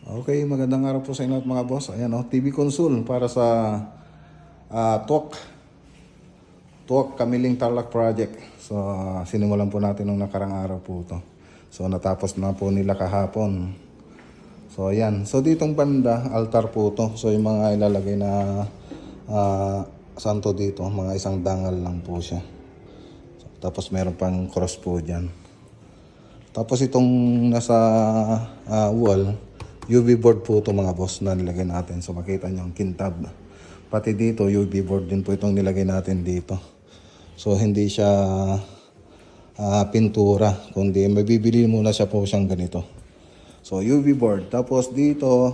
Okay, magandang araw po sa inyo mga boss. Ayan TV console para sa Tuwak Kamiling Tarlac Project. So, sinimulan po natin nung nakarang araw po ito. So, natapos na po nila kahapon. So, ayan. So, ditong banda, altar po ito. So, yung mga ilalagay na santo dito, mga isang dangal lang po siya. So, tapos meron pang cross po dyan. Tapos itong nasa wall, UV board po ito mga boss na nilagay natin. So makita nyo ang kintab. Pati dito UV board din po itong nilagay natin dito. So hindi siya pintura, kundi mabibili muna siya po siyang ganito. So UV board. Tapos dito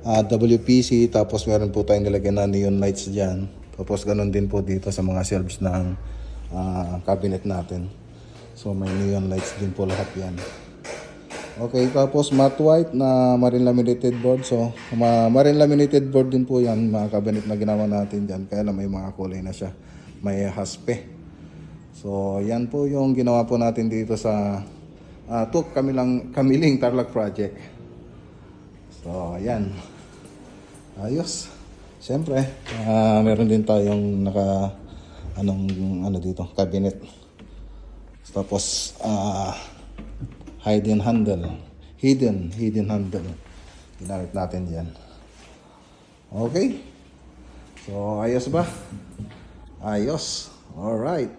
WPC. Tapos meron po tayong nilagay na neon lights dyan. Tapos ganun din po dito sa mga shelves ng cabinet natin. So may neon lights din po lahat yan. Okay, tapos matte white na marine laminated board. So, marine laminated board din po yan, mga cabinet na ginawa natin dyan. Kaya na may mga kulay na siya. May haspe. So, yan po yung ginawa po natin dito sa Tuwak Kamiling Tarlac Project. So, yan. Ayos. Siyempre, meron din tayong dito, cabinet. Tapos, hidden handle. Hidden handle. Ginamit natin yan. Okay. So, ayos ba? Ayos. Alright.